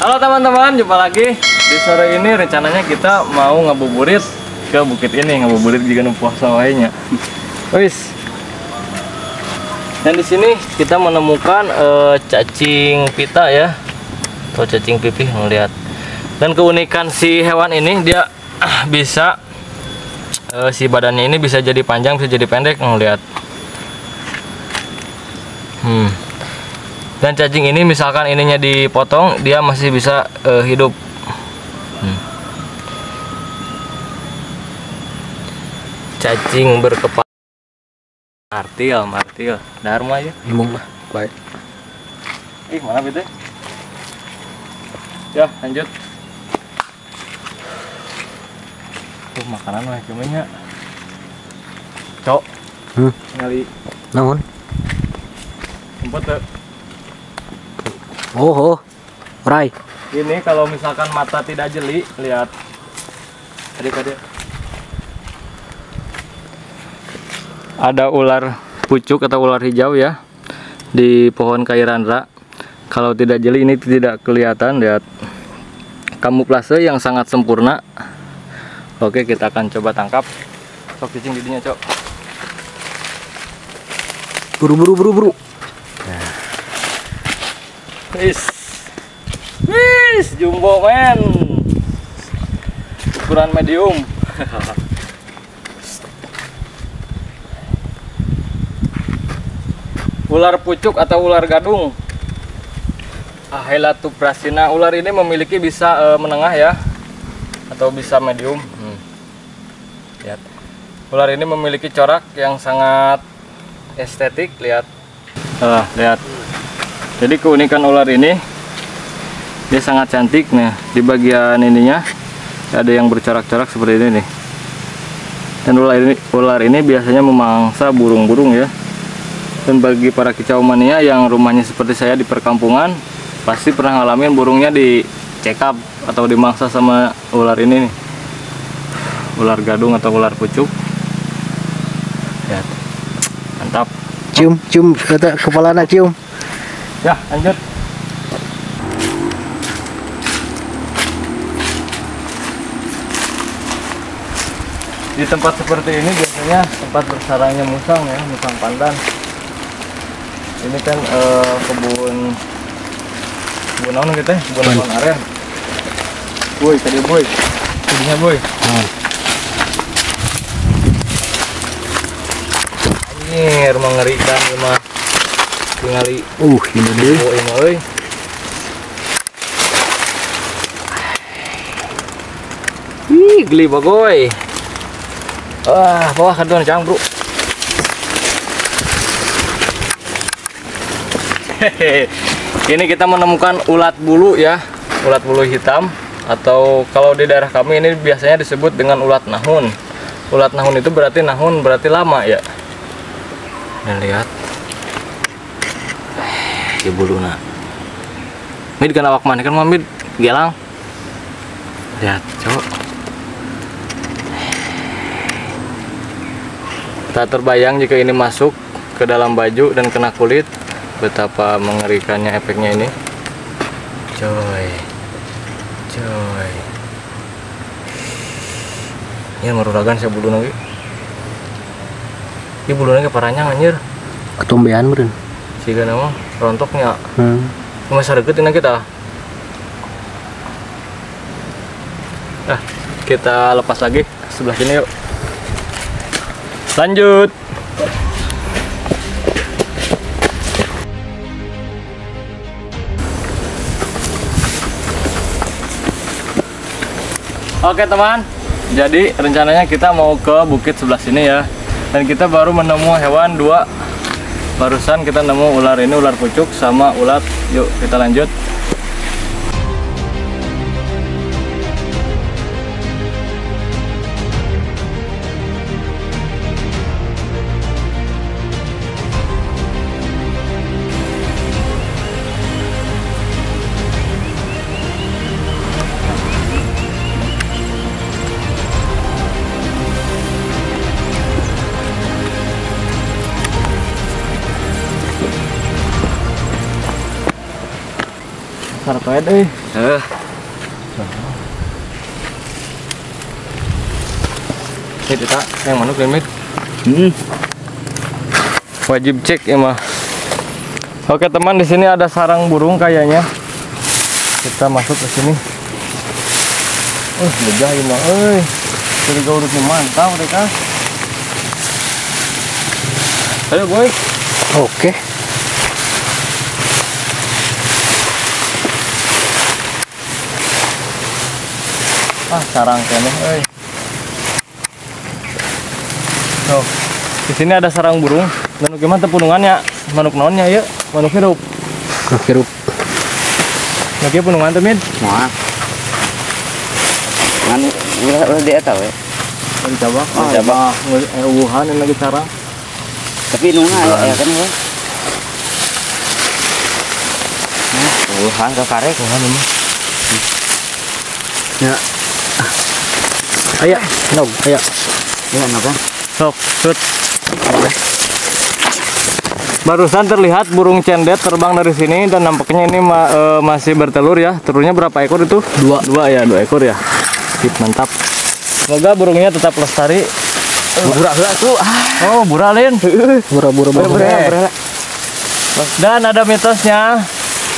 Halo teman-teman, jumpa lagi. Di sore ini rencananya kita mau ngabuburit ke bukit ini, ngabuburit juga numpah sawahnya. Wis. Dan di sini kita menemukan cacing pita ya, atau cacing pipih melihat. Dan keunikan si hewan ini dia bisa si badannya ini bisa jadi panjang, bisa jadi pendek ngelihat. Dan cacing ini misalkan ininya dipotong, dia masih bisa hidup. Cacing berkepala martil, dharma aja. Imung mah, baik. Mana bete? Ya, lanjut. Tuh makanan mah cumanya. Cok. Ngali. Naon? Empet tuh. Oh, Rai. Ini kalau misalkan mata tidak jeli, lihat. Adik-adik. Ada ular pucuk atau ular hijau ya di pohon kairandra. Kalau tidak jeli ini tidak kelihatan, lihat. Kamuflase yang sangat sempurna. Oke, kita akan coba tangkap. Sok cacing didinya, Cok. Buru. Wis, jumbo men. Ukuran medium. Ular pucuk atau ular gadung. Ahelatuprasina. Ular ini memiliki bisa menengah ya, atau bisa medium. Lihat. Ular ini memiliki corak yang sangat estetik, lihat. Lihat. Jadi keunikan ular ini, dia sangat cantik. Nah, di bagian ininya ada yang bercorak-corak seperti ini nih. Dan ular ini biasanya memangsa burung-burung ya. Dan bagi para kicau mania yang rumahnya seperti saya di perkampungan, pasti pernah ngalamin burungnya dicekap atau dimangsa sama ular ini nih. Ular gadung atau ular pucuk. Lihat. Mantap. Cium kata kepala anak cium. Ya, lanjut. Di tempat seperti ini biasanya tempat bersarangnya musang ya, musang pandan. Ini kan kebun naon gitu ya, kebun aren. Boy, tadi boy. Jadinya boy. Anjir, mengerikan ini mah. Tingali ini deh. Euy. Ih, geli bagoy. Bawah kadon cang, Bro. Ini kita menemukan ulat bulu ya, ulat bulu hitam, atau kalau di daerah kami ini biasanya disebut dengan ulat nahun. Ulat nahun itu berarti lama ya. Dan lihat. Di buluna. Mid kan awak mana kan mamid gelang. Lihat, cok. Tak terbayang jika ini masuk ke dalam baju dan kena kulit, betapa mengerikannya efeknya ini. Coy. Ini meruragan saya buluna ge. Di buluna ge parahnya anjir. Ketumbean meureun. Siga nama rontoknya. Cuma saregeut kita. Kita lepas lagi sebelah sini yuk. Lanjut. Oke teman, jadi rencananya kita mau ke bukit sebelah sini ya. Dan kita baru menemu hewan dua. Barusan kita nemu ular ini, ular pucuk sama ulat. Yuk kita lanjut. sartoed euy. Kita yang manuk limit. Wajib cek ya mah. Oke teman, di sini ada sarang burung kayaknya. Kita masuk ke sini. Begah ya mah, jadi gaurutnya mantap mereka. Ayo boy. Oke. Sarang kene, Tuh, di sini ada sarang burung. Manuk gimana punungannya? Manuk naonnya ya? Manuk hirup. Manuk hirup. Lagi punungan tuh, Min? Wah. Kan udah dia tahu ya. Mencoba. Mencoba. Wuhan ini lagi sarang. Tapi nunggu ya kan ya. Wuhan ke karek. Wuhan ini. Ya. Ayo, no, ayo. Ya, no kan? Sok, shoot. Barusan terlihat burung cendet terbang dari sini dan nampaknya ini masih bertelur ya. Telurnya berapa ekor itu? Dua ya, 2 ekor ya. Sip, mantap. Semoga burungnya tetap lestari. Bura tuh. Oh, buralin. Bura. Dan ada mitosnya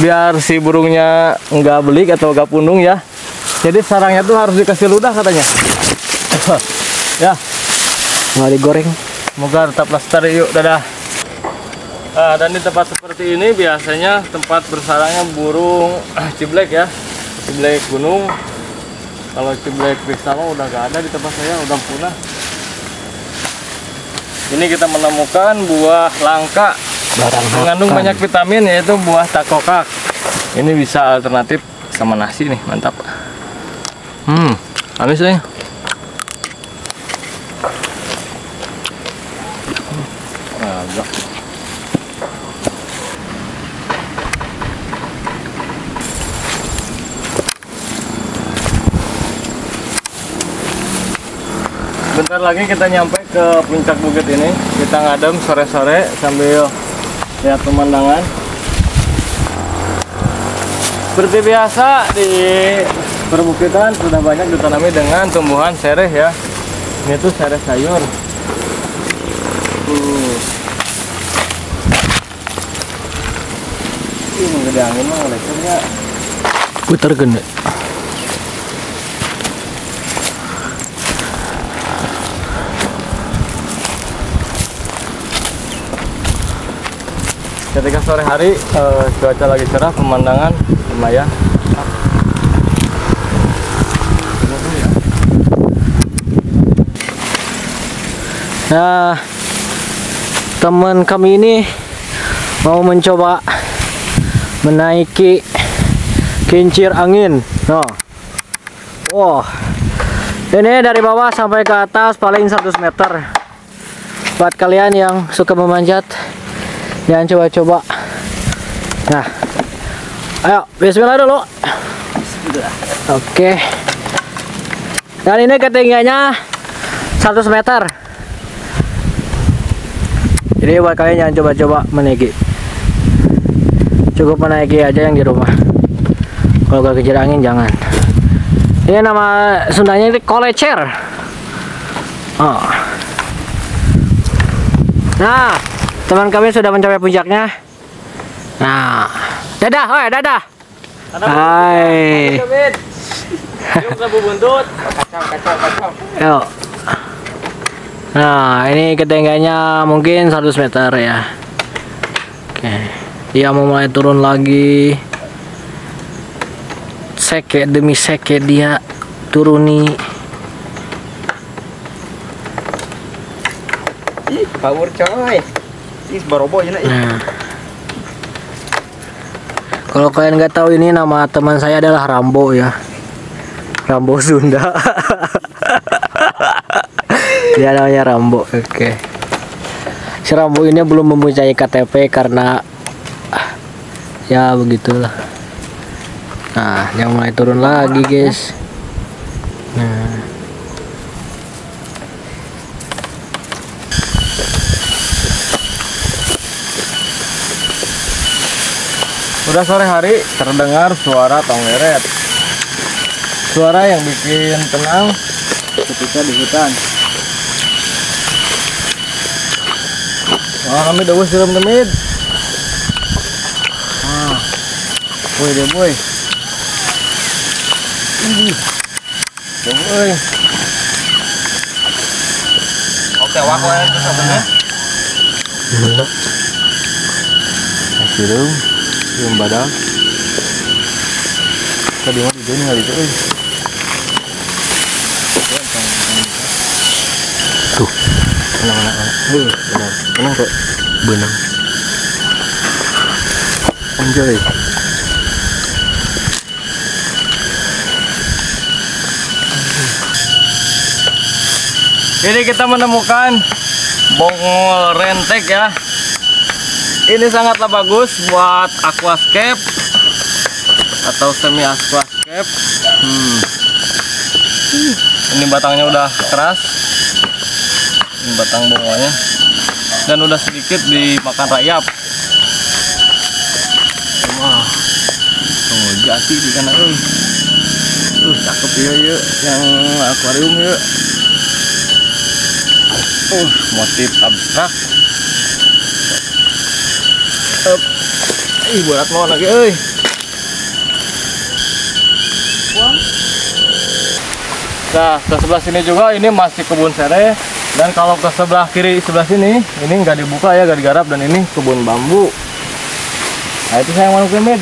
biar si burungnya nggak belik atau nggak pundung ya. Jadi sarangnya tuh harus dikasih ludah katanya. Ya, Nggak digoreng. semoga tetap lestari. Yuk, dadah. Dan di tempat seperti ini biasanya tempat bersarangnya burung ciblek ya, ciblek gunung. Kalau ciblek kristal udah gak ada di tempat saya, udah punah. Ini kita menemukan buah langka mengandung banyak vitamin, yaitu buah takokak. Ini bisa alternatif sama nasi nih, mantap. Amis nih. Agak. Bentar lagi kita nyampe ke puncak bukit ini. Kita ngadem sore-sore sambil lihat pemandangan. Seperti biasa di perbukitan sudah banyak ditanami dengan tumbuhan sereh ya. Ini tuh sereh sayur. Ini gede angin mah lecernya. Putar gede. Ketika sore hari cuaca lagi cerah, pemandangan lumayan. Nah, teman kami ini mau mencoba menaiki kincir angin. Nah, wow, ini dari bawah sampai ke atas paling 100 meter. Buat kalian yang suka memanjat, jangan coba-coba. Nah, ayo bismillah dulu. Oke. Dan ini ketinggiannya 100 meter. Jadi buat kalian jangan coba-coba menaiki. Cukup menaiki aja yang di rumah. Kalau gak kejar angin jangan. Ini nama Sundanya itu kolecer. Oh. Nah, teman kami sudah mencapai puncaknya. Nah, dadah, woi, dadah. Hai. Yuk kebu buntut. Kacau. Yuk. Nah, ini ketinggiannya mungkin 100 meter ya. Oke. Dia mau mulai turun lagi. Seke demi seke dia turuni. Ih, power coy. Ih, barobo ya nak. Nah. Kalau kalian nggak tahu, ini nama teman saya adalah Rambo ya. Rambo Sunda. Dia namanya Rambo. Oke. Si Rambo ini belum mempunyai KTP karena ya begitulah. Nah, dia mulai turun lagi, guys. Nah. Sudah sore hari terdengar suara tonggeret. Suara yang bikin tenang ketika di hutan. Wah, kami udah siram temit. Boy deh boy. Boy. Oke, waktu itu sebenarnya. Siram, siram badak. Tadi mah di sini kali itu. Tuh, tenang. Tenang kok. Benang. Anjay. Ini kita menemukan bongol rentek ya. Ini sangatlah bagus buat aquascape atau semi aquascape. Ini batangnya udah keras. Ini batang bongolnya. Dan udah sedikit dimakan rayap. Wah. Oh, jati di kanan. Cakep ya yang akuarium ya. Motif abstrak. Berat mau lagi Nah, ke sebelah sini juga ini masih kebun sereh. Dan kalau ke sebelah kiri sebelah sini, ini nggak dibuka ya, nggak digarap, dan ini kebun bambu. Nah itu saya mau kemid.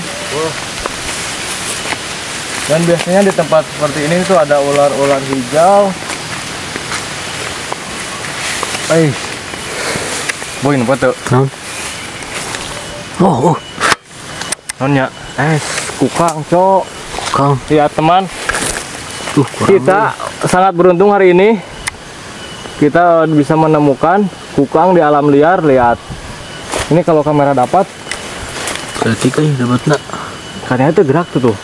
Dan biasanya di tempat seperti ini tuh ada ular-ular hijau. Boy, apa tuh? Nonnya, kukang, cok. Kukang. Lihat teman. Kita sangat beruntung hari ini. Kita bisa menemukan kukang di alam liar. Lihat. Ini kalau kamera dapat. Berarti kan dapat nak. Karena itu gerak tuh.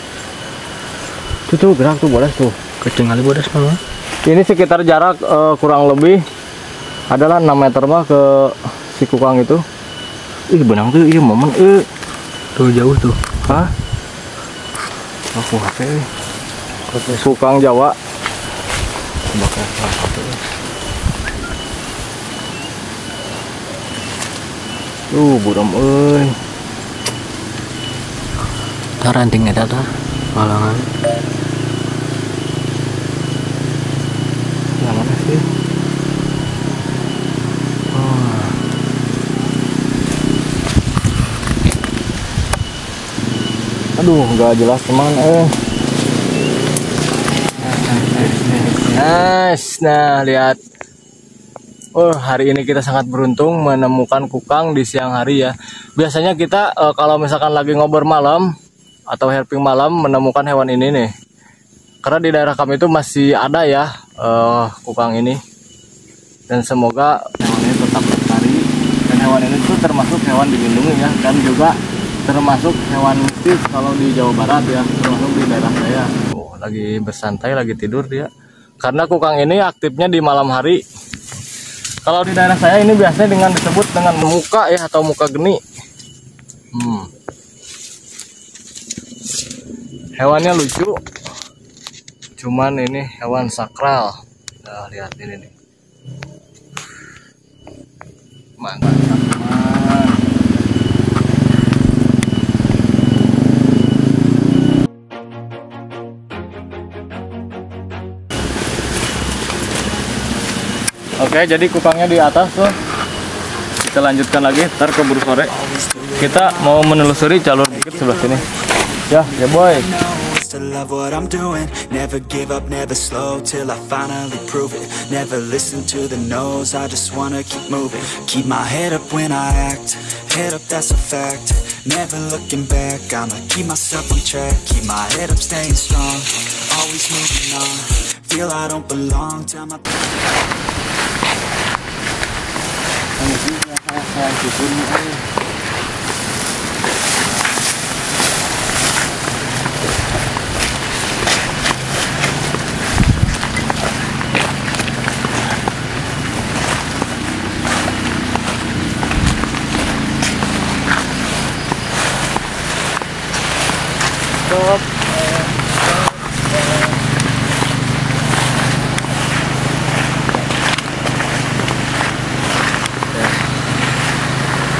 Tuh gerak tuh, boleh tuh. Kecing kali bodas mah. Ini sekitar jarak kurang lebih adalah 6 meter mah ke si kukang itu. Benang tuh, momen tuh jauh tuh. Hah? Aku HP. Kukang Jawa. Buram Taranting eta tah. Halangan. Yang mana sih? Aduh, nggak jelas teman. Nah, lihat. Hari ini kita sangat beruntung menemukan kukang di siang hari ya. Biasanya kita kalau misalkan lagi ngobrol malam atau herping malam menemukan hewan ini nih. Karena di daerah kami itu masih ada ya kukang ini. Dan semoga hewan ini tetap lestari. Dan hewan ini tuh termasuk hewan dilindungi ya. Dan juga termasuk hewan mistis kalau di Jawa Barat ya, termasuk di daerah saya. Lagi bersantai, lagi tidur dia. Karena kukang ini aktifnya di malam hari. Kalau di daerah saya ini biasanya dengan disebut dengan muka ya, atau muka geni. Hewannya lucu. Cuman ini hewan sakral. Nah, lihat ini nih. Mantap, teman. Oke, jadi kukangnya di atas tuh. Kita lanjutkan lagi, ntar keburu sore. Kita mau menelusuri jalur bukit sebelah sini. Ya boy. To love what I'm doing, never give up, never slow till I finally prove it. Never listen to the no's, I just wanna keep moving. Keep my head up when I act, head up that's a fact. Never looking back, I'ma keep myself on track. Keep my head up, staying strong, always moving on. Feel I don't belong, tell my Stop.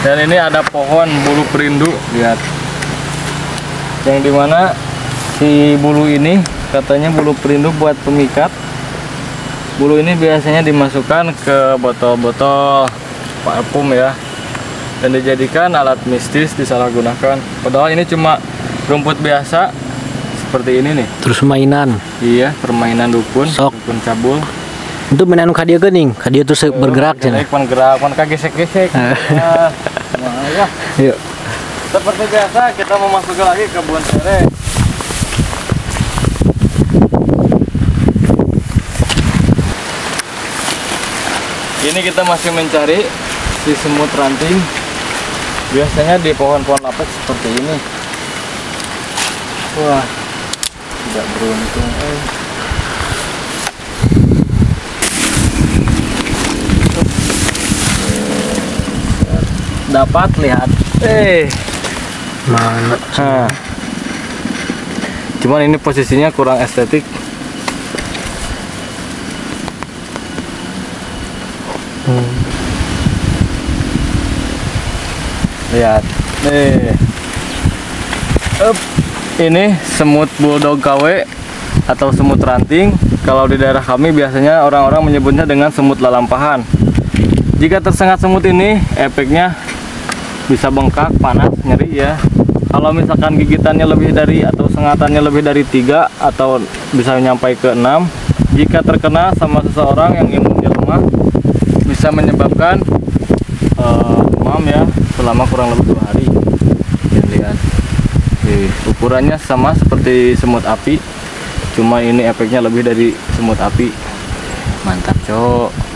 Dan ini ada pohon bulu perindu, lihat. Yang dimana si bulu ini katanya bulu perindu buat pemikat. Bulu ini biasanya dimasukkan ke botol-botol parfum ya, dan dijadikan alat mistis, disalahgunakan. Padahal ini cuma rumput biasa seperti ini nih. Terus mainan. Iya, permainan dukun, Sok. dukun cabul. Itu mainan kadia geuning, kadia terus bergerak cenah. Pan gerak, pan kagesek-gesek. Nah, ya. Yuk. Seperti biasa kita memasuki lagi kebun sereh. Ini kita masih mencari si semut ranting. Biasanya di pohon-pohon lapis seperti ini. Wah, tidak beruntung. Dapat lihat. Mana? Nah. Cuman ini posisinya kurang estetik. Lihat. Ini semut bulldog KW atau semut ranting. Kalau di daerah kami biasanya orang-orang menyebutnya dengan semut lalampahan. Jika tersengat semut ini, efeknya bisa bengkak, panas, nyeri ya. Kalau misalkan gigitannya lebih dari atau sengatannya lebih dari 3 atau bisa sampai ke 6, jika terkena sama seseorang yang imunnya lemah, bisa menyebabkan demam ya selama kurang lebih 2 hari. Lihat, ukurannya sama seperti semut api, cuma ini efeknya lebih dari semut api. Mantap cok.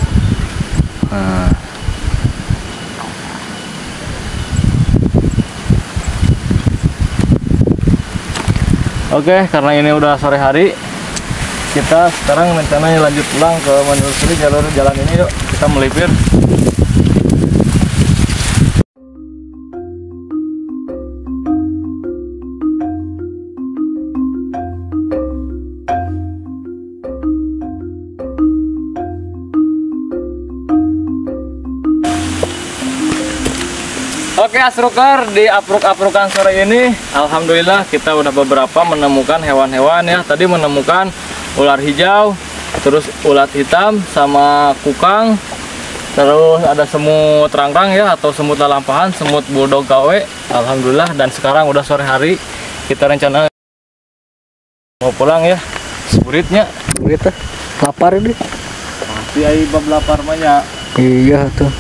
Oke, karena ini udah sore hari, kita sekarang rencananya lanjut pulang ke menelusuri jalur jalan ini. Yuk, kita melipir. Oke Asruker, di apruk-aprukan sore ini alhamdulillah kita udah beberapa menemukan hewan-hewan ya. Tadi menemukan ular hijau, terus ulat hitam sama kukang, terus ada semut rangrang ya atau semut lalampahan, semut bulldog KW. Alhamdulillah, dan sekarang udah sore hari, kita rencana mau pulang ya. Seburitnya Gitu. Lapar ini. di bab lapar banyak. Iya tuh.